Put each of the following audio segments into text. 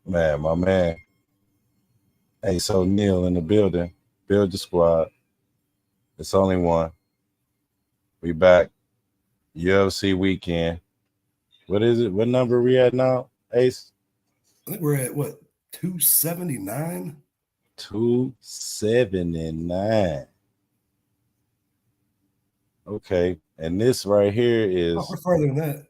Man, my man. Hey, so Neil in the building. Build the squad. It's only one. We back. UFC weekend. What is it? What number we at now? Ace? I think we're at what 279. 279. Okay. And this right here Oh, is we're farther than that.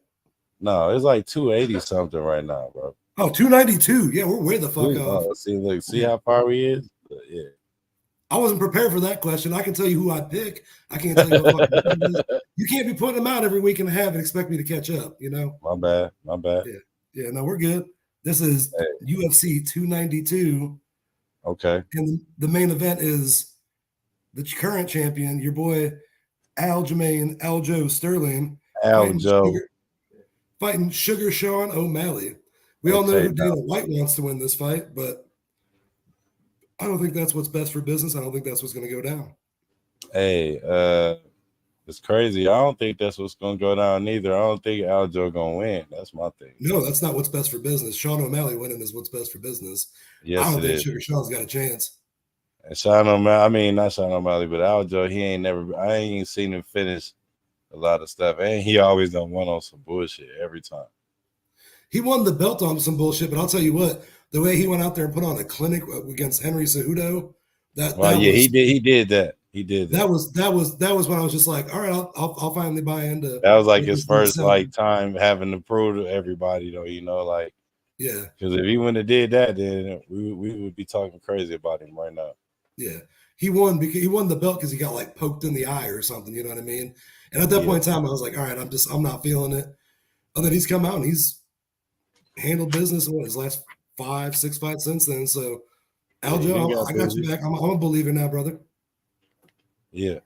no, it's like 280 something right now, bro. Oh, 292. Yeah, we're way the fuck off. See, look, see Yeah. how far we is? Yeah. I wasn't prepared for that question. I can tell you who I pick. I can't tell you what fucking it is. You can't be putting them out every week and a half and expect me to catch up, you know? My bad. My bad. Yeah. Yeah, no, we're good. This is Hey, UFC 292. okay. And the main event is the current champion, your boy Aljamain Aljo Sterling, Al fighting Joe. Sugar Sean O'Malley. We all know Okay. who Dana White wants to win this fight, but I don't think that's what's best for business. I don't think that's what's going to go down. Hey, it's crazy. I don't think that's what's gonna go down either. I don't think Aljo gonna win. That's my thing. No, that's not what's best for business. Sean O'Malley winning is what's best for business. I Yes, don't it think is. Sugar Sean's got a chance. And Sean O'Malley, I mean not Sean O'Malley, but Aljo, he ain't never. I ain't seen him finish a lot of stuff, and he always done one on some bullshit every time. He won the belt on some bullshit, but I'll tell you what, the way he went out there and put on a clinic against Henry Cejudo, that Well, yeah, was he did. He did that. He did that. that was when I was just like, all right, I'll finally buy into. That was like what his this dude's first selling. like time having to prove to everybody, though. You know, like Yeah, because if he wouldn't have did that, then we would be talking crazy about him right now. yeah. He won because he won the belt because he got like poked in the eye or something. You know what I mean? And at that Yeah, point in time, I was like, all right, I'm not feeling it. And then he's come out and he's handled business in his last 5-6 fights since then. So yeah, he didn't Aljo, got I got you busy. back. I'm a believer now, brother. Yeah.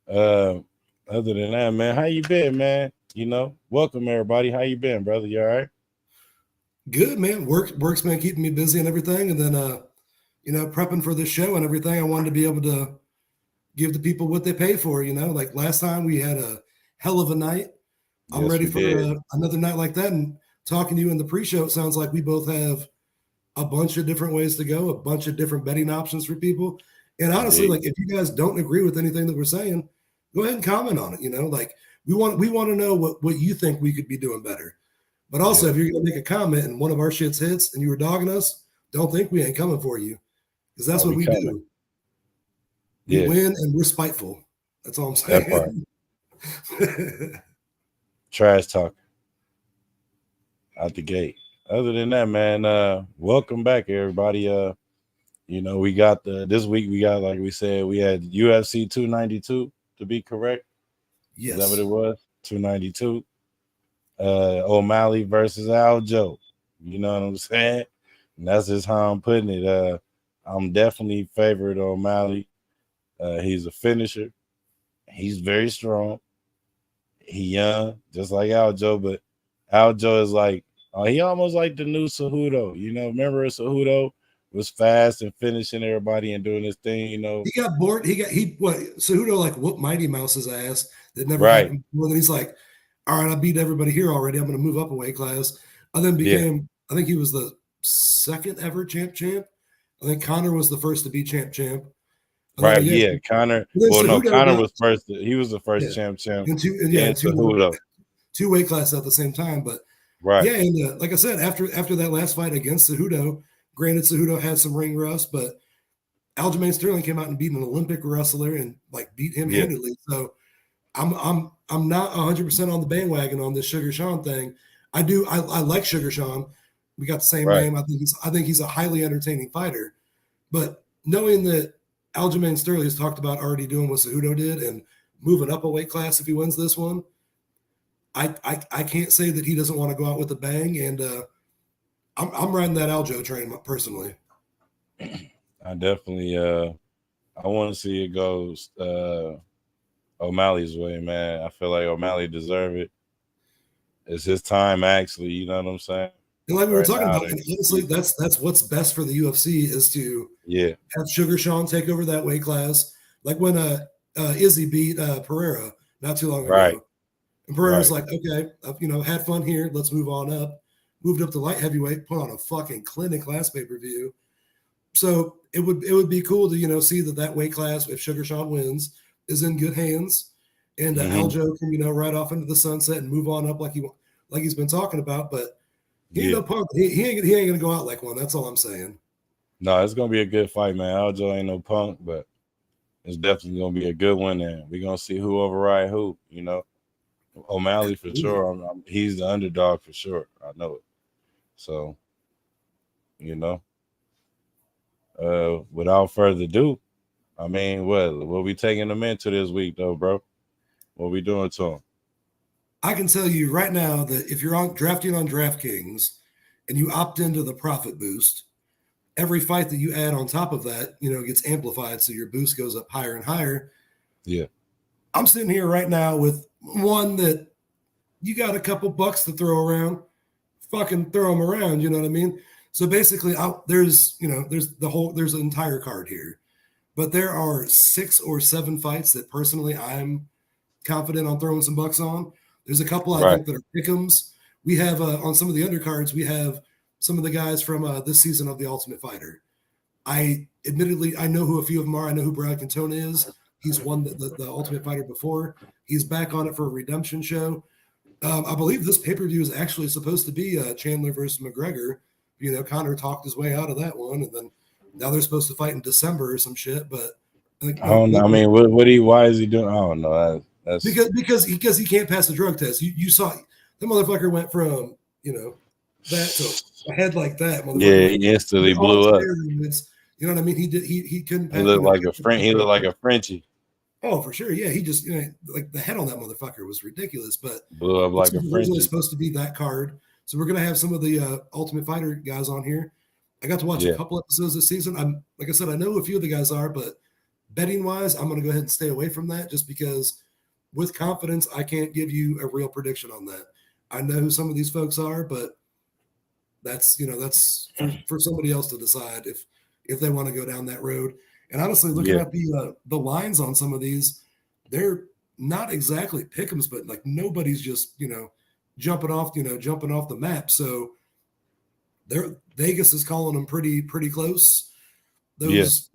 Other than that, man, how you been, man? You know, welcome everybody. How you been, brother? You all right? Good, man. Work's been keeping me busy and everything. And then prepping for this show and everything. I wanted to be able to give the people what they pay for, Like last time we had a hell of a night. I'm Yes, ready we for did. another night like that. And talking to you in the pre-show, it sounds like we both have a bunch of different ways to go, a bunch of different betting options for people. And honestly, Indeed. like if you guys don't agree with anything that we're saying, go ahead and comment on it. Like we want to know what you think we could be doing better. But also, Yeah. if you're gonna make a comment and one of our shits hits and you were dogging us, don't think we ain't coming for you because that's Oh, what we we coming. do. We Yeah, win and we're spiteful. That's all I'm that part. saying. Trash talk out the gate. Other than that, man, welcome back, everybody. You know, we got this week we got, like we said, we had UFC 292 to be correct. Is that what Yes. it was? 292. O'Malley versus Aljo. You know what I'm saying? And that's just how I'm putting it. I'm definitely favored O'Malley. He's a finisher. He's very strong. He young, just like Aljo, but Aljo is like, he almost like the new Cejudo. You know, remember Cejudo was fast and finishing everybody and doing his thing. You know, He got bored. Cejudo like whooped Mighty Mouse's ass. That never right? happened before. Then he's like, all right, I beat everybody here already. I'm going to move up a weight class. And then Yeah, I think he was the second ever champ. I think Connor was the first to be champ. And then, right. Yeah, Connor. then Well, no, Cejudo Connor got, was first. He was the first yeah, champ. and Then Cejudo. two weight classes at the same time. But Right. yeah, and like I said, after that last fight against Cejudo, granted Cejudo had some ring rust, but Aljamain Sterling came out and beat an Olympic wrestler and like beat him Yeah. handedly. So I'm not 100% on the bandwagon on this Sugar Sean thing. I like Sugar Sean. We got the same Right. name. I think he's a highly entertaining fighter. But knowing that Aljamain Sterling has talked about already doing what Cejudo did and moving up a weight class if he wins this one, I can't say that he doesn't want to go out with a bang. And I'm riding that Aljo train personally. I definitely I want to see it goes O'Malley's way, man. I feel like O'Malley deserve it. It's his time, actually. You know what I'm saying? And like we were Right talking now, about, and honestly, that's what's best for the UFC is to yeah, have Sugar Sean take over that weight class. Like when Izzy beat Pereira not too long right, ago. And Pereira's right, like, okay, had fun here. Let's move on up. moved up to light heavyweight, put on a fucking clinic last pay-per-view. So it would be cool to see that weight class, if Sugar Sean wins, is in good hands, and Aljo can ride off into the sunset and move on up like he's been talking about. But he ain't no punk. He ain't gonna go out like one. That's all I'm saying. No, it's gonna be a good fight, man. Aljo ain't no punk, but it's definitely gonna be a good one. And we're gonna see who override who. O'Malley for sure. He's the underdog for sure. I know it. So, without further ado, I mean, what we taking them into this week, though, bro? What we doing to them? I can tell you right now that if you're drafting on DraftKings and you opt into the profit boost, every fight that you add on top of that, gets amplified, so your boost goes up higher and higher. Yeah. I'm sitting here right now with one that you got a couple bucks to throw around, fucking throw them around. You know what I mean? So basically, there's an entire card here, but there are 6 or 7 fights that personally I'm confident on throwing some bucks on. There's a couple I think that are pick'ems. We have on some of the undercards, we have some of the guys from this season of The Ultimate Fighter. I know who a few of them are. I know who Brad Cantona is. He's won the Ultimate Fighter before. He's back on it for a redemption show. I believe this pay-per-view is actually supposed to be Chandler versus McGregor. Conor talked his way out of that one, and then now they're supposed to fight in December or some shit. But I don't know. I mean, why is he doing? I don't know. That's because he can't pass the drug test. You saw the motherfucker went from that to a head like that. Yeah, he instantly blew up. You know what I mean? He couldn't. He looked like a French. He looked like a Frenchie. Oh, for sure. Yeah, he just like the head on that motherfucker was ridiculous. But blew up like a Frenchie. It's supposed to be that card. So we're gonna have some of the Ultimate Fighter guys on here. I got to watch a couple episodes this season. Like I said, I know a few of the guys are, but betting wise, I'm gonna go ahead and stay away from that just because with confidence, I can't give you a real prediction on that. I know who some of these folks are, but that's for somebody else to decide if they want to go down that road. And honestly, looking at the lines on some of these, they're not exactly pick'ems, but like nobody's just jumping off the map. So Vegas is calling them pretty close. Those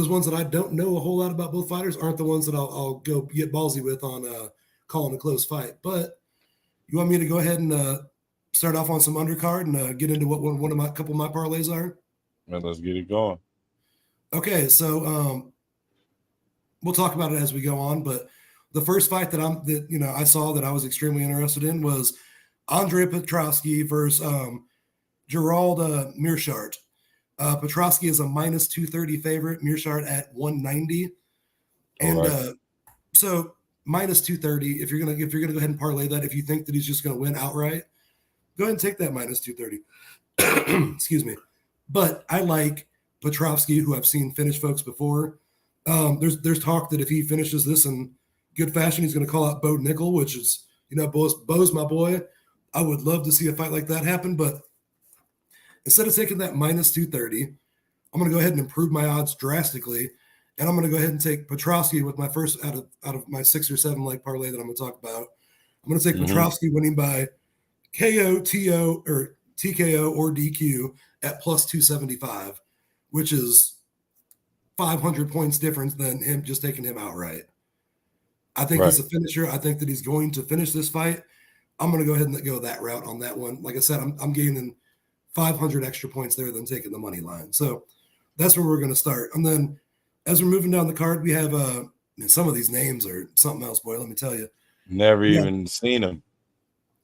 ones that I don't know a whole lot about both fighters aren't the ones that I'll go get ballsy with on calling a close fight. But you want me to go ahead and start off on some undercard and get into what a couple of my parlays are? Well, let's get it going. Okay, so we'll talk about it as we go on. But the first fight that I saw that I was extremely interested in was Andre Petroski versus Gerald Meerschaert. Petroski is a minus 230 favorite, Meerschaert at 190. And so minus 230, if you're gonna go ahead and parlay that, if you think that he's just gonna win outright, go ahead and take that minus 230. Excuse me. But I like Petroski, who I've seen finish folks before. There's talk that if he finishes this in good fashion, he's gonna call out Bo Nickel, which is Bo's my boy. I would love to see a fight like that happen, but instead of taking that minus 230, I'm going to go ahead and improve my odds drastically, and I'm going to go ahead and take Petroski with my first out of my 6 or 7 leg parlay that I'm going to talk about. I'm going to take Petroski winning by KO, TO, or TKO or DQ at plus 275, which is 500 points difference than him just taking him outright. I think he's a finisher. I think that he's going to finish this fight. I'm going to go ahead and go that route on that one. Like I said, I'm gaining 500 extra points there than taking the money line. So that's where we're going to start. And then as we're moving down the card, we have some of these names are something else, boy, let me tell you. Never even seen them.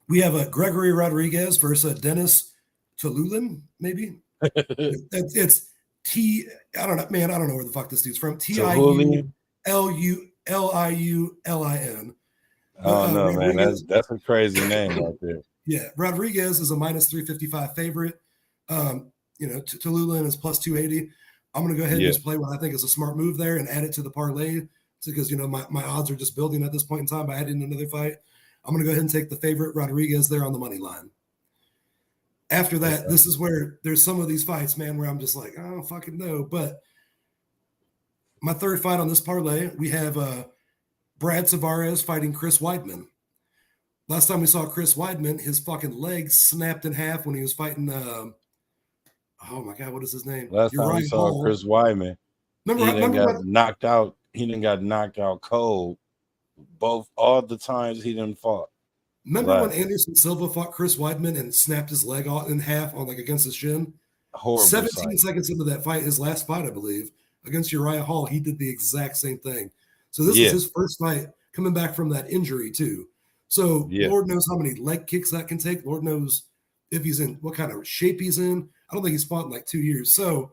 We have Gregory Rodriguez versus Dennis Tululin, maybe. it's I don't know, man. I don't know where the fuck this dude's from. TIULIULIN. I don't know, man. That's a crazy name right there. Yeah, Rodriguez is a minus 355 favorite. Tululin is plus 280. I'm going to go ahead and just play what I think is a smart move there and add it to the parlay because, my odds are just building at this point in time by adding another fight. I'm going to go ahead and take the favorite Rodriguez there on the money line. After that, this is where there's some of these fights, man, where I'm just like, I don't fucking know. But my third fight on this parlay, we have Brad Tavares fighting Chris Weidman. last time we saw Chris Weidman, his fucking leg snapped in half when he was fighting. Oh my God, what is his name? Last time we Uriah saw Hall. Chris Weidman, he didn't Remember got when? knocked out. He didn't got knocked out cold. Both all the times he didn't fought. Remember when Like Anderson Silva fought Chris Weidman and snapped his leg off in half on like against his shin? horrible 17 sight. seconds into that fight, his last fight, I believe, against Uriah Hall, he did the exact same thing. So this was Yeah, his first fight coming back from that injury too. So yeah, Lord knows how many leg kicks that can take. Lord knows if he's in what kind of shape he's in. I don't think he's fought in like 2 years. So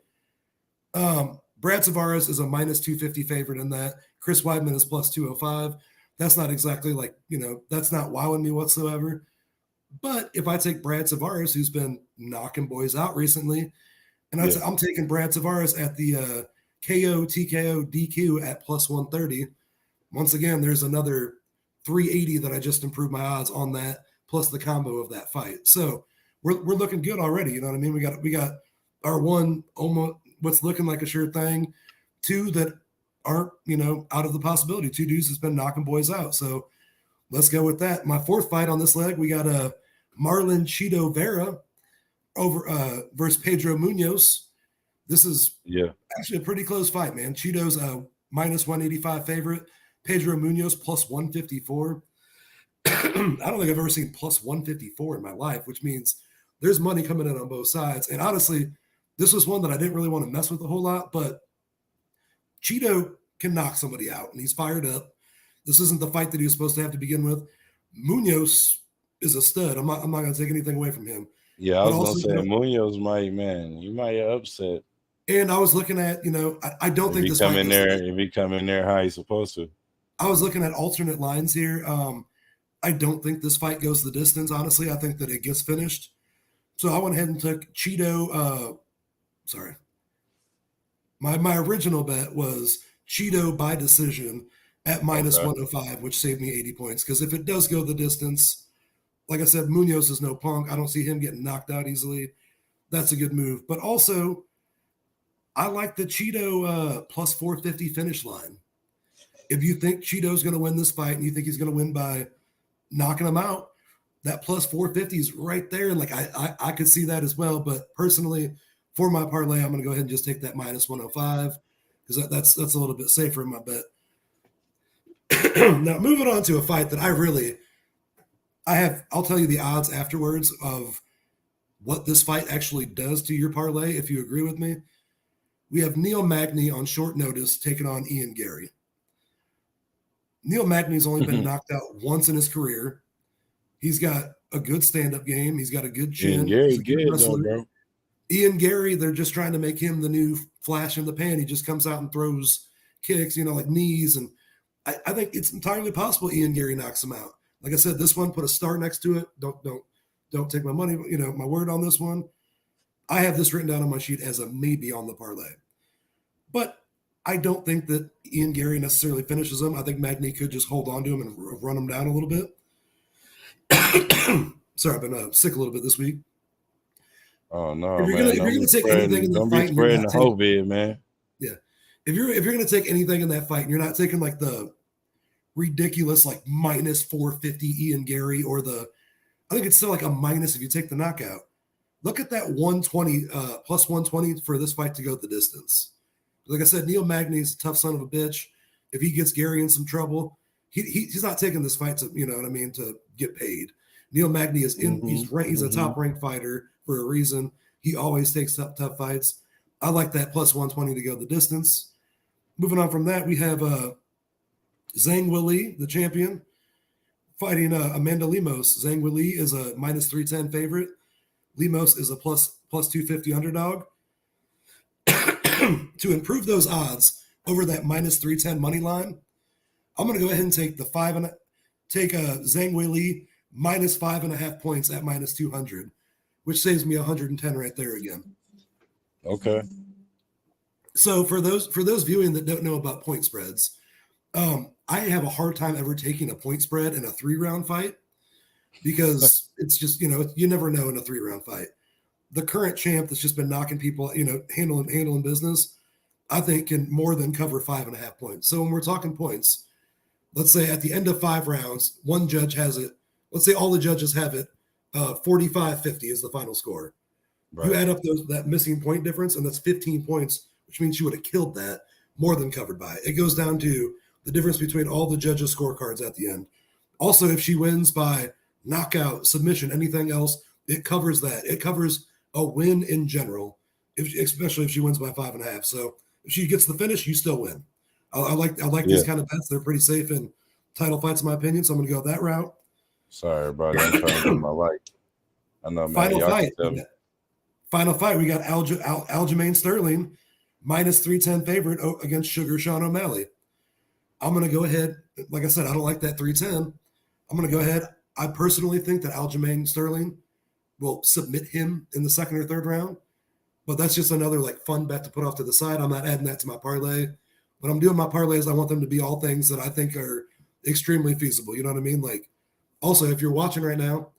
Brad Tavares is a minus 250 favorite in that. Chris Weidman is plus 205. That's not exactly like, that's not wowing me whatsoever. But if I take Brad Tavares, who's been knocking boys out recently, and yeah, I'm taking Brad Tavares at the KO, TKO, DQ at plus 130. Once again, there's another 380 that I just improved my odds on that, plus the combo of that fight. So we're looking good already. You know what I mean? We got our one almost what's looking like a sure thing, two that aren't out of the possibility. Two dudes that's been knocking boys out. So let's go with that. My fourth fight on this leg, we got a Marlon Cheeto Vera over versus Pedro Munoz. This is yeah. actually a pretty close fight, man. Cheeto's a minus 185 favorite. Pedro Munoz plus 154. I don't think I've ever seen plus 154 in my life, which means there's money coming in on both sides. And honestly, this was one that I didn't really want to mess with a whole lot, but Cheeto can knock somebody out, and he's fired up. This isn't the fight that he was supposed to have to begin with. Munoz is a stud. I'm not going to take anything away from him. Yeah, I But was gonna also, say Munoz might, man, you might get upset and I was looking at, I don't if think he this come fight in goes to there, the. if he come in there how he's supposed to. I was looking at alternate lines here. I don't think this fight goes the distance, honestly. I think that it gets finished. So I went ahead and took Cheeto. Sorry. My original bet was Cheeto by decision at minus Okay. 105, which saved me 80 points. Because if it does go the distance, like I said, Munoz is no punk. I don't see him getting knocked out easily. That's a good move. But also, I like the Cheeto plus 450 finish line. If you think Cheeto's going to win this fight and you think he's going to win by knocking him out, that plus 450 is right there. And like I could see that as well. But personally, for my parlay, I'm going to go ahead and just take that minus 105 because that's a little bit safer in my bet. Now, moving on to a fight that I'll tell you the odds afterwards of what this fight actually does to your parlay, if you agree with me. We have Neil Magny on short notice taking on Ian Gary. Neil Magny's only been knocked out once in his career. He's got a good stand-up game. He's got a good And chin. Gary He's a good good though, wrestler. bro. Ian Gary, they're just trying to make him the new flash in the pan. He just comes out and throws kicks, like knees. And I think it's entirely possible Ian Gary knocks him out. Like I said, this one, put a star next to it. Don't take my money, my word on this one. I have this written down on my sheet as a maybe on the parlay. But I don't think that Ian Gary necessarily finishes him. I think Magny could just hold on to him and run him down a little bit. Sorry, I've been sick a little bit this week. Oh no, If you're man. gonna take anything in the Don't be fight and you're spreading not the taking, COVID, man. yeah, if you're gonna take anything in that fight and you're not taking like the ridiculous like minus 450 Ian Gary or I think it's still like a minus if you take the knockout. Look at that 120 plus 120 for this fight to go the distance. Like I said, Neil Magny's a tough son of a bitch. If he gets Gary in some trouble, he's not taking this fight to to get paid. Neil Magny is he's a top ranked fighter for a reason. He always takes tough fights. I like that plus 120 to go the distance. Moving on from that, we have Zhang Weili, the champion, fighting Amanda Lemos. Zhang Weili is a minus 310 favorite. Lemos is a plus 250 underdog. To improve those odds over that minus 310 money line, I'm going to go ahead and take Zhang Weili minus 5.5 points at minus 200, which saves me 110 right there again. Okay. So for those viewing that don't know about point spreads, I have a hard time ever taking a point spread in a 3-round fight because it's just, you never know in a 3-round fight. The current champ that's just been knocking people, handling business, I think can more than cover 5.5 points. So when we're talking points, let's say at the end of 5 rounds, one judge has it let's say all the judges have it 45-50 is the final score. Right. You add up that missing point difference, and that's 15 points, which means you would have killed that, more than covered by it. It goes down to the difference between all the judges' scorecards at the end. Also, if she wins by knockout, submission, anything else, it covers that. It covers a win in general, especially if she wins by 5.5. So if she gets the finish, you still win. I like these kind of bets. They're pretty safe in title fights, in my opinion. So I'm going to go that route. Sorry, brother. I'm trying to get my light. I know, man. Final fight. We got Aljamain Sterling, minus 310 favorite against Sugar Sean O'Malley. I'm going to go ahead. Like I said, I don't like that 310. I'm going to go ahead. I personally think that Aljamain Sterling will submit him in the second or third round, but that's just another like fun bet to put off to the side. I'm not adding that to my parlay. When I'm doing my parlays, I want them to be all things that I think are extremely feasible. You know what I mean? Like, also, if you're watching right now,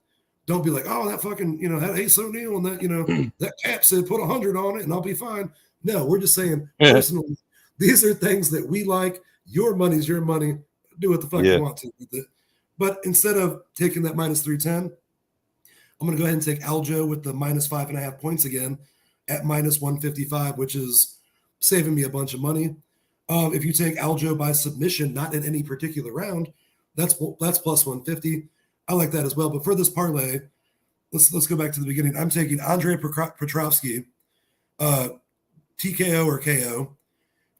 don't be like, oh, that fucking, that Ace O'Neal and that, that cap said put 100 on it and I'll be fine. No, we're just saying personally, these are things that we like. Your money's your money. Do what the fuck you want to with it. But instead of taking that minus 310, I'm going to go ahead and take Aljo with the minus 5.5 points again at minus 155, which is saving me a bunch of money. If you take Aljo by submission, not in any particular round, that's plus 150. I like that as well. But for this parlay, let's go back to the beginning. I'm taking Andre Petrovsky, TKO or KO,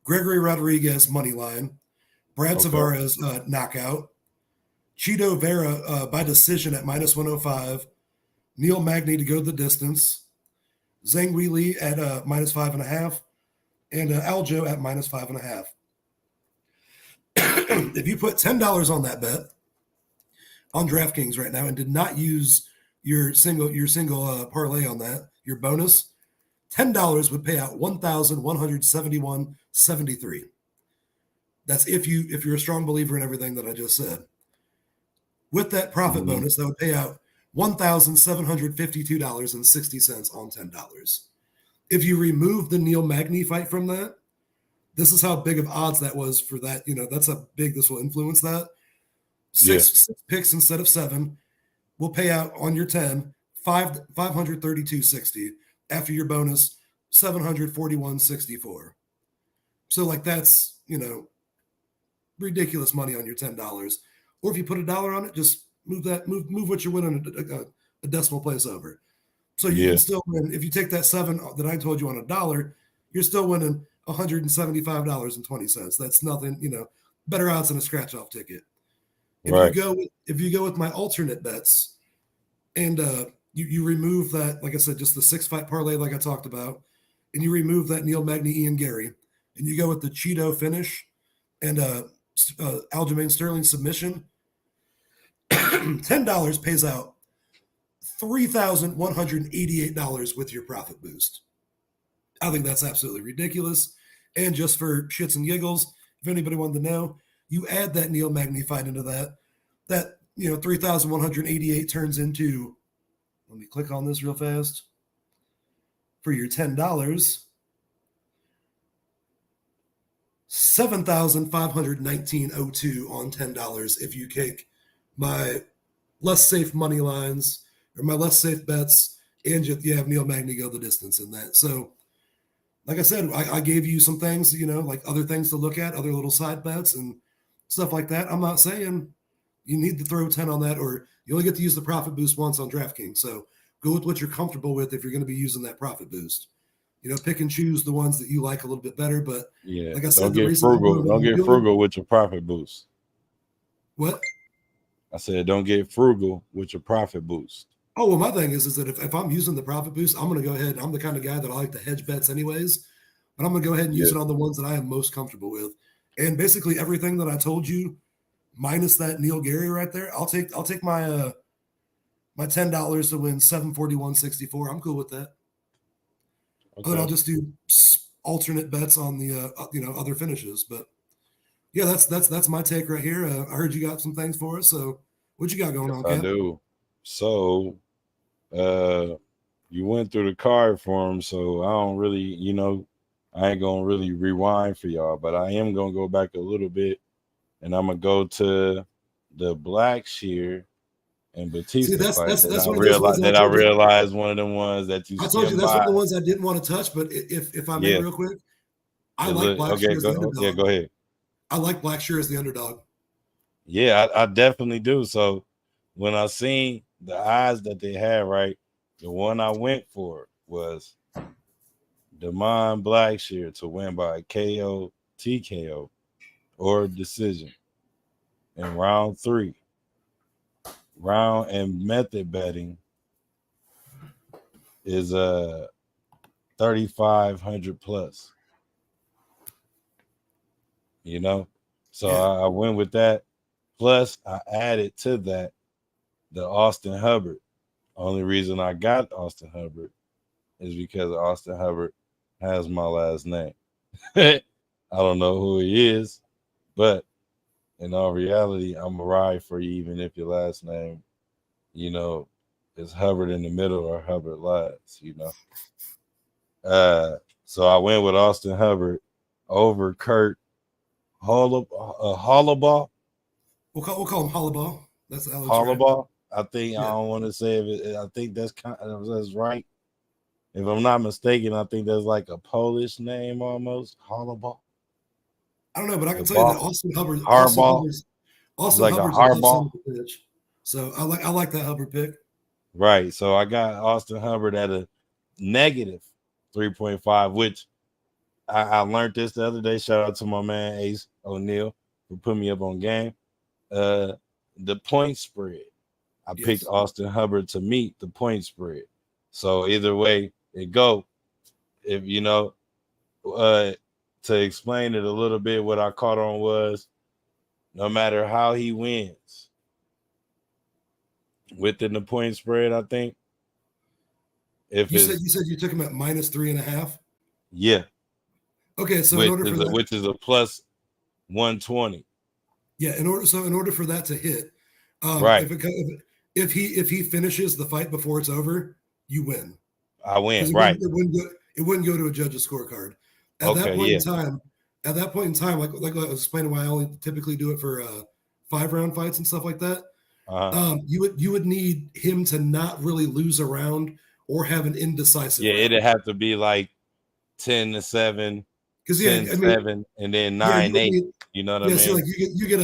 Gregory Rodriguez money line, Brad Tavares knockout, Chito Vera by decision at minus 105, Neil Magny to go the distance, Zhang Weili at minus 5.5, and Aljo at minus 5.5. If you put $10 on that bet on DraftKings right now and did not use your single parlay on that, your bonus, $10 would pay out $1,171.73. That's if you're a strong believer in everything that I just said. With that profit bonus, that would pay out $1,752.60 on $10. If you remove the Neil Magny fight from that, this is how big of odds that was for that. That's how big this will influence that. Six picks instead of 7 will pay out on your 10, $532.60. After your bonus, $741.64. So like that's, ridiculous money on your $10. Or if you put $1 on it, just move what you're winning a decimal place over. So you can still win. If you take that 7 that I told you on $1, you're still winning $175.20. That's nothing, better odds than a scratch off ticket. If you go with my alternate bets and you remove that, like I said, just the 6-fight parlay like I talked about, and you remove that Neil Magny, Ian Gary, and you go with the Cheeto finish and Aljamain Sterling submission, $10 pays out $3,188 with your profit boost. I think that's absolutely ridiculous. And just for shits and giggles, if anybody wanted to know, you add that Neil Magny fight into that 3,188 turns into, let me click on this real fast, for your $10, $7,519.02 on $10 if you take my less safe money lines or my less safe bets and you have Neil Magny go the distance in that. So like I said, I gave you some things, like other things to look at, other little side bets and stuff like that. I'm not saying you need to throw 10 on that, or you only get to use the profit boost once on DraftKings. So go with what you're comfortable with if you're going to be using that profit boost. Pick and choose the ones that you like a little bit better. But like I said, don't get frugal with your profit boost. What? I said, don't get frugal with your profit boost. Oh, well, my thing is that if I'm using the profit boost, I'm going to go ahead. I'm the kind of guy that I like to hedge bets anyways, but I'm going to go ahead and use it on the ones that I am most comfortable with. And basically everything that I told you, minus that Neil Gary right there, I'll take my my $10 to win $741.64. I'm cool with that. Okay. Then I'll just do alternate bets on the other finishes. But yeah, that's my take right here. I heard you got some things for us. So what you got going on, Cap? I do. So you went through the card for him, so I don't really, I ain't gonna really rewind for y'all, but I am gonna go back a little bit, and I'm gonna go to the Blackshear and See, Batista fight that's one of those ones that I realized one of them ones that you I told you skim that's one by. of the ones I didn't want to touch. But if I may, Yeah, real quick, I it like look okay. Blackshear as the underdog. Go ahead. I like Blackshear as the underdog. Yeah, I definitely do. So when I seen the odds that they had, right, the one I went for was Damon Blackshear to win by KO, TKO, or decision in round 3. Round and method betting is 3,500 plus. You know, so Yeah. I went with that. Plus, I added to that the Austin Hubbard. Only reason I got Austin Hubbard is because Austin Hubbard has my last name. I don't know who he is, but in all reality, I'm a ride for you, even if your last name, is Hubbard in the middle or Hubbard last. So I went with Austin Hubbard over Kurt Hollabaugh. We'll call him Hollaball. That's how it's right. Hollabaugh. I think I Yeah. don't want to say it. I think that's right. If I'm not mistaken, I think that's like a Polish name almost. Hollabaugh. I don't know, but I can The tell you that ball. Harbaugh. It's Austin like a Hubbard's a tough son hardball. of a bitch. So I like that Hubbard pick. Right. So I got Austin Hubbard at a negative 3.5, which I learned this the other day. Shout out to my man Ace O'Neal for putting me up on game. The point spread. I picked Yes. Austin Hubbard to meet the point spread. So either way it go, if to explain it a little bit, what I caught on was no matter how he wins within the point spread, I think if You said it's you took him at -3.5. yeah, Okay, so in order for that, which is a plus 120. yeah, in order for that to hit, Right. if he finishes the fight before it's over, you win. I win. Because Right. it wouldn't go to a judge's scorecard. At that Okay, point yeah. in time, like I was explaining why I only typically do it for 5-round fights and stuff like that. You would need him to not really lose a round or have an indecisive Yeah, round. it'd have to be like 10-7, Because yeah, I mean, 10-7, and then yeah, you would 9-8. need, You know what I yeah. See, mean? like you get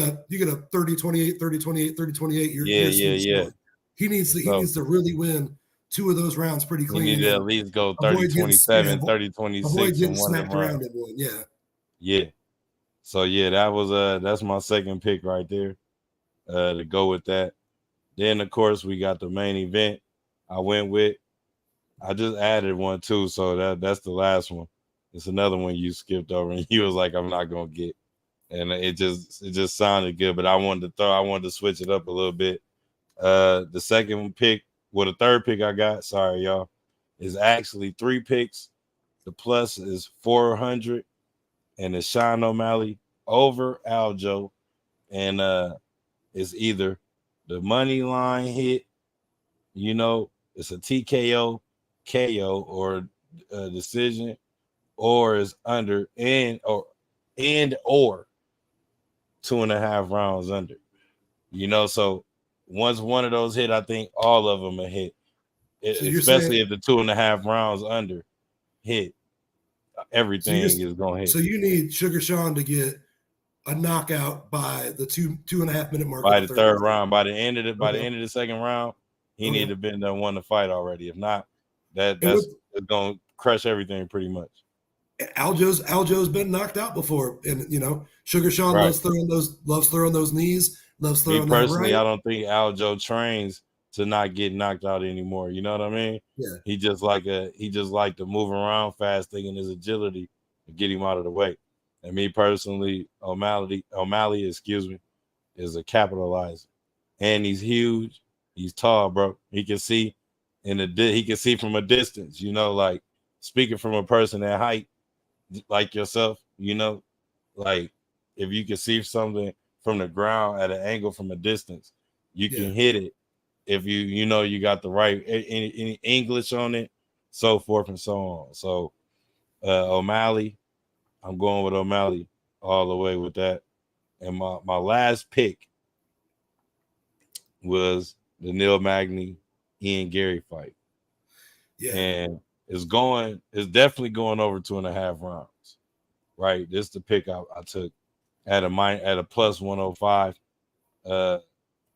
a 30-28, 30-28, 30-28. Yeah, You're yeah, smooth yeah. sailing. He So needs to really win 2 of those rounds pretty he need clean to at and least go avoid getting 30-27, avoid 30-26 in getting one of them smacked around rounds. in one. Yeah. Yeah. So yeah, that's my second pick right there. To go with that. Then of course we got the main event. I just added one too, so that's the last one. It's another one you skipped over, and you was like, I'm not gonna get, and it just sounded good, but I wanted to switch it up a little bit. The third pick I got, sorry y'all, is actually 3 picks. The plus is 400, and it's Sean O'Malley over Aljo, and it's either the money line hit, it's a TKO, KO, or a decision, or it's under or 2.5 rounds under. So once one of those hit, I think all of them are hit. So you're Especially saying if the 2.5 rounds under hit, so you're everything is gonna hit so you need Sugar Sean to get a knockout by the 2.5 minute mark of by the the third third round. round. By the end of Okay. the second round, he need Okay. to have been done won the fight already. If not, And with it's gonna crush everything pretty much. Aljo's been knocked out before, and Sugar Sean Right. loves throwing those knees, loves Me throwing that personally, right. I don't think Aljo trains to not get knocked out anymore. You know what I mean? Yeah. He just like to move around fast, thinking his agility to get him out of the way. And me personally, O'Malley, excuse me, is a capitalizer. And he's huge. He's tall, bro. He can see he can see from a distance, like speaking from a person at height like yourself, like if you can see something from the ground at an angle from a distance, you Yeah. can hit it if you got the right any English on it, so forth and so on. So O'Malley, I'm going with O'Malley all the way with that. And my last pick was the Neil Magny, Ian Gary fight. Yeah. And it's definitely going over 2.5 rounds. Right. This is the pick I took at a plus 105.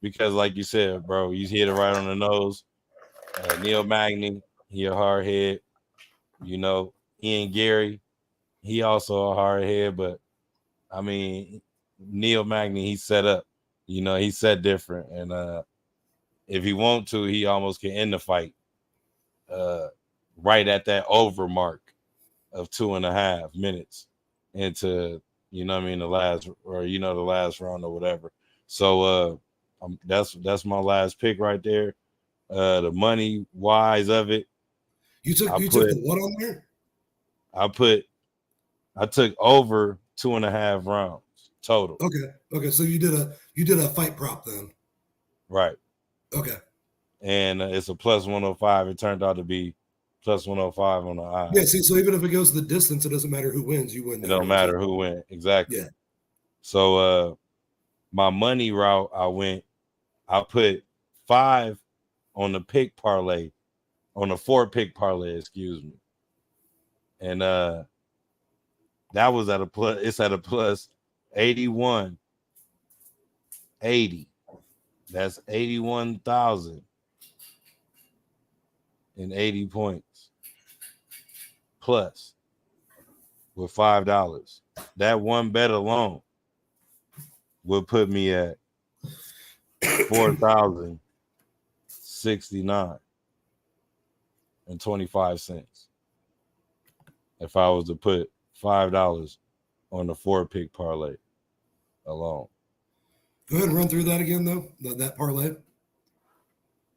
Because like you said, bro, you hit it right on the nose. Neil Magny, he a hard head. You know, Ian Gary, he also a hard head, but I mean, Neil Magny, he set up. You know, he set different. And if he want to, he almost can end the fight right at that over mark of 2.5 minutes into, you know what I mean, the last round or whatever. So that's my last pick right there. The money wise of it, You took I the what on there? I took over 2.5 rounds total. Okay. So you did a fight prop then. Right. Okay. And it's a plus 105. It turned out to be plus 105 on the odds. Yeah. See, so even if it goes the distance, it doesn't matter who wins. You win. It don't matter who wins. Exactly. Yeah. So my money route, I put 5 on the pick parlay, on the 4 pick parlay, excuse me. And that was at a plus, it's at a plus 81.80. That's 81,080 points plus with $5. That one bet alone would put me at 4,069.25 if I was to put $5 on the 4 pick parlay alone. Go ahead and run through that again, though. That parlay.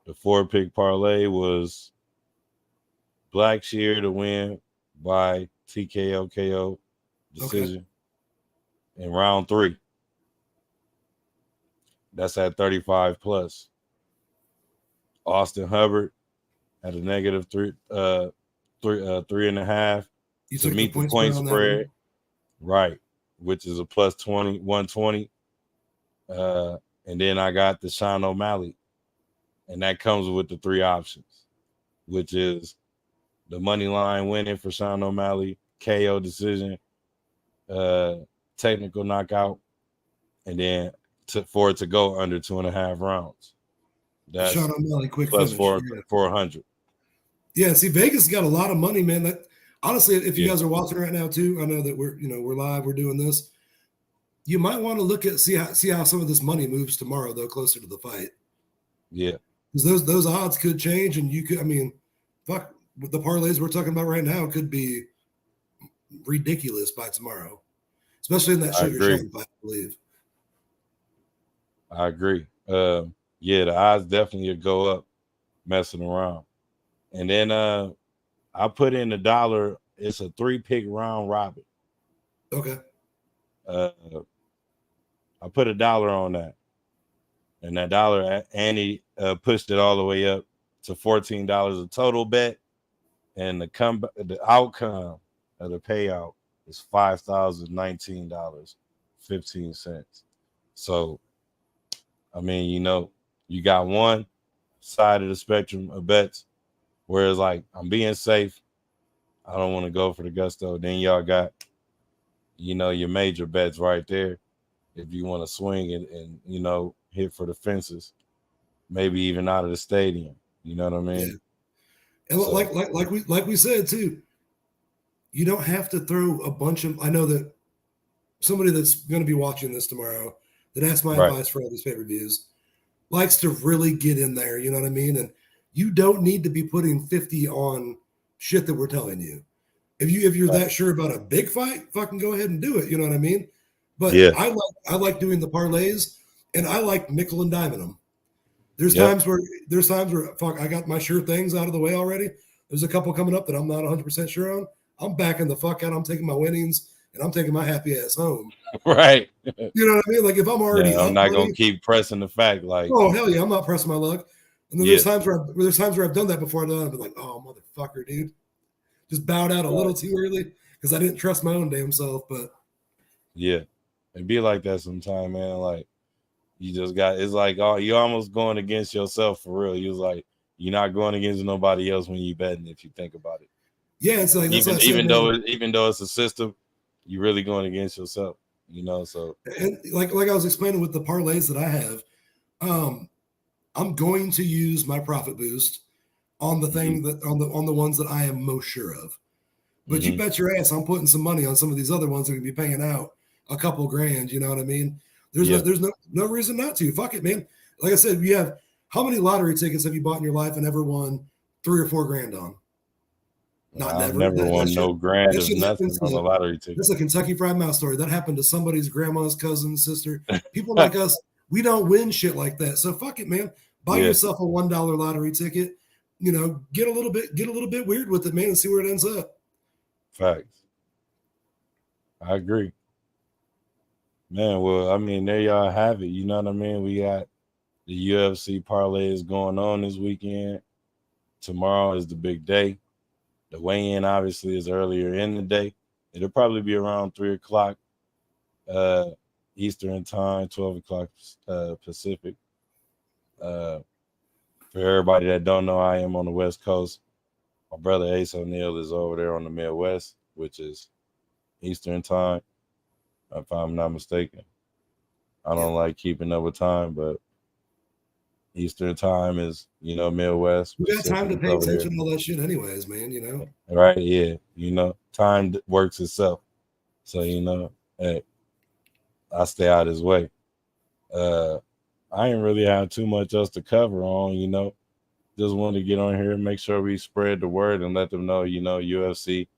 The 4 pick parlay was Blackshear to win by TKO KO decision in round 3. That's at 35 plus. Austin Hubbard at a negative 3.5 to meet the point spread. Right, which is a plus 120. And then I got the Sean O'Malley, and that comes with the 3 options, which is the money line winning for Sean O'Malley, KO decision, technical knockout, and then for it to go under 2.5 rounds. That's Sean O'Malley quick plus finish. 400. Yeah, see, Vegas got a lot of money, man. That honestly, if you guys are watching right now too, I know that we're live, we're doing this. You might want to look at see how some of this money moves tomorrow, though, closer to the fight. Yeah, because those odds could change, and you could, I mean, fuck, the parlays we're talking about right now could be ridiculous by tomorrow, especially in that Sugar Sean fight, I believe. I agree. Yeah, the odds definitely would go up messing around. And then I put in $1. It's a 3 pick round robin. Okay. I put $1 on that. And that $1, Andy pushed it all the way up to $14 a total bet. And the outcome of the payout is $5,019.15. So, I mean, you got one side of the spectrum of bets, whereas like I'm being safe. I don't want to go for the gusto. Then y'all got, your major bets right there. If you want to swing and hit for the fences, maybe even out of the stadium. You know what I mean? Yeah. And so, like we said too, you don't have to throw a bunch of. I know that somebody that's going to be watching this tomorrow that asked my advice for all these pay-per-views likes to really get in there. You know what I mean? And you don't need to be putting 50 on shit that we're telling you. If you're that sure about a big fight, fucking go ahead and do it. You know what I mean? But yeah. I like doing the parlays, and I like nickel and diming them. There's times where fuck, I got my sure things out of the way already. There's a couple coming up that I'm not 100% sure on. I'm backing the fuck out. I'm taking my winnings and I'm taking my happy ass home. Right. You know what I mean? Like if I'm already I'm not gonna keep pressing the fact. Like, oh hell yeah, I'm not pressing my luck. And then there's times where I've done that before. I've been like, oh motherfucker, dude, just bowed out a little too early because I didn't trust my own damn self. But yeah, it be like that sometime, man. Like You just got it's like you're almost going against yourself for real. You was like you're not going against nobody else when you betting if you think about it. Yeah, it's like that's what Even I said, man. even though it's a system, you're really going against yourself. So And like I was explaining with the parlays that I have, um, I'm going to use my profit boost on the hmm thing that on the ones that I am most sure of. But you hmm bet your ass I'm putting some money on some of these other ones that are gonna be paying out a couple grand. You know what I mean? yeah, There's no reason not to. Fuck it, man. Like I said, you have how many lottery tickets have you bought in your life and ever won 3 or 4 grand on? Not I've never. never That won shit no grand that of shit happens nothing on a to lottery ticket. this is a Kentucky Fried Mouse story. That happened to somebody's grandma's cousin, sister. People like us, we don't win shit like that. So fuck it, man. Buy Yeah, yourself a $1 lottery ticket. Get a little bit weird with it, man, and see where it ends up. facts. I agree, man. Well, I mean, there y'all have it. You know what I mean? We got the UFC parlays going on this weekend. Tomorrow is the big day. The weigh-in obviously is earlier in the day. It'll probably be around 3 o'clock uh, Eastern time, 12 o'clock Pacific. Uh, for everybody that don't know, I am on the West Coast. My brother Ace O'Neal is over there on the Midwest, which is Eastern time, if I'm not mistaken. I Yeah. don't like keeping up with time, but Eastern time is, Midwest. We got time Pacific to is pay over here. attention to all that shit anyways, man. Right? Yeah. Time works itself. So, hey, I stay out his way. Uh, I ain't really have too much else to cover on. Just wanted to get on here and make sure we spread the word and let them know, UFC.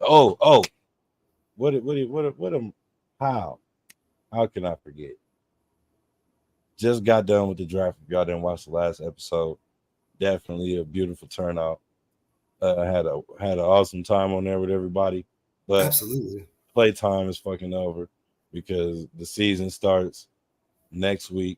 Oh, how? How can I forget? Just got done with the draft. If y'all didn't watch the last episode, definitely a beautiful turnout. Had an awesome time on there with everybody. But Absolutely. playtime is fucking over because the season starts next week,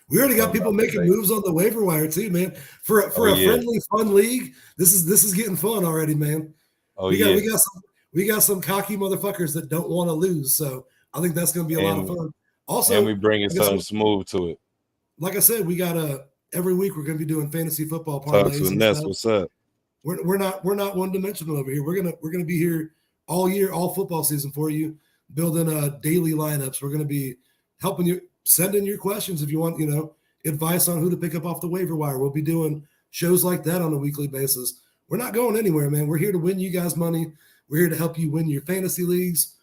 We already if got I'm people not making mistaken. moves on the waiver wire too, man. Oh For a yeah. friendly, fun league, this is getting fun already, man. Oh We got yeah. we got some we got some cocky motherfuckers that don't want to lose. So I think that's going to be a lot of And fun. and we Also, bringing like I said, something smooth to it. like I said, we got every week we're going to be doing fantasy football Talks parlays with and Ness. stuff. What's up? We're not one dimensional over here. We're gonna be here all year, all football season for you, building daily lineups. We're gonna be helping you send in your questions if you want, advice on who to pick up off the waiver wire. We'll be doing shows like that on a weekly basis. We're not going anywhere, man. We're here to win you guys money. We're here to help you win your fantasy leagues.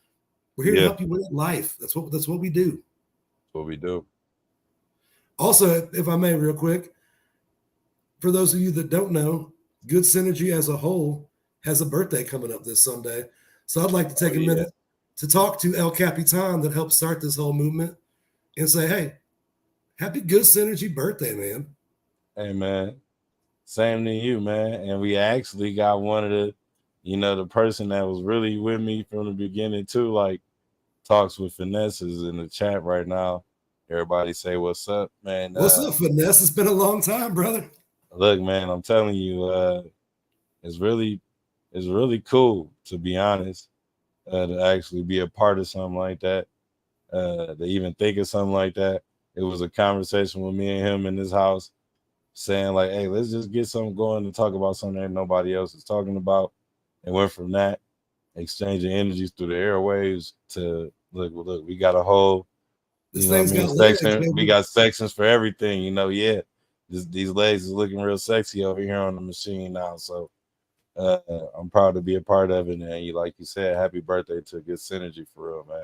We're here to Yeah, help you win life. That's what we do. that's what we do. Also, if I may, real quick, for those of you that don't know, Good Synergy as a whole has a birthday coming up this Sunday. So I'd like to Oh take a yeah. minute to talk to El Capitan that helped start this whole movement and say, hey, happy Good Synergy birthday, man. Hey man. Same to you, man. And we actually got one of the person that was really with me from the beginning too, like talks with finesses in the chat right now. Everybody say what's up, man. What's up, Finesse? It's been a long time, brother. Look, man, I'm telling you, it's really it's really cool to be honest, to actually be a part of something like that. To even think of something like that. It was a conversation with me and him in his house saying like, hey, let's just get something going to talk about something that nobody else is talking about. And went from that, exchanging energies through the airwaves to look, we got a whole, This thing's got legs, section. We baby. got sections for everything, yeah. These legs is looking real sexy over here on the machine now. So uh, I'm proud to be a part of it. And like you said, happy birthday to Good Synergy for real, man.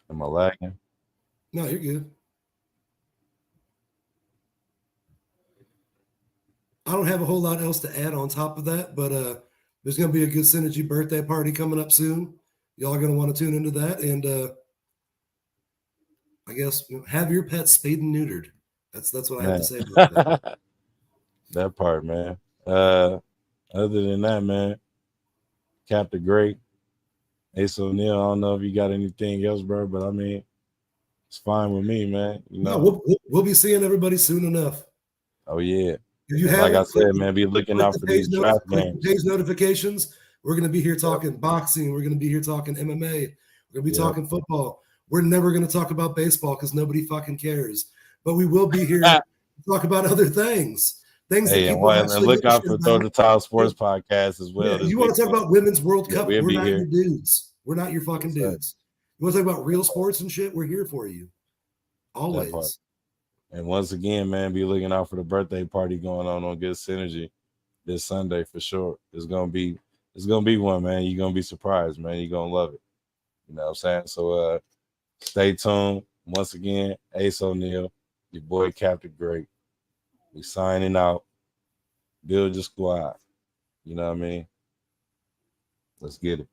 Am I lagging? No, you're good. I don't have a whole lot else to add on top of that, but there's going to be a Good Synergy birthday party coming up soon. Y'all are going to want to tune into that. And I guess have your pet spayed and neutered. That's what I have to Man. say about that. That part, man. Other than that, man, Captain Great, Ace O'Neal. I don't know if you got anything else, bro, but I mean, it's fine with me, man. No, we'll be seeing everybody soon enough. Oh yeah. If you And like I haven't, said, man, be looking out for these draft click the games. page notifications. We're going to be here talking boxing. We're going to be here talking MMA. We're going to be talking football. We're never going to talk about baseball because nobody fucking cares. But we will be here to talk about other things that people actually look out for Throw the Towel Sports yeah. Podcast as well. Yeah, you want to talk about Women's World Cup? We're not here. your dudes. We're not your fucking dudes. You want to talk about real sports and shit? We're here for you. Always. And once again, man, be looking out for the birthday party going on Good Synergy this Sunday for sure. It's gonna be one, man. You're gonna be surprised, man. You're gonna love it. You know what I'm saying? So stay tuned. Once again, Ace O'Neal, your boy Captain Great. We signing out. Build your squad. You know what I mean? Let's get it.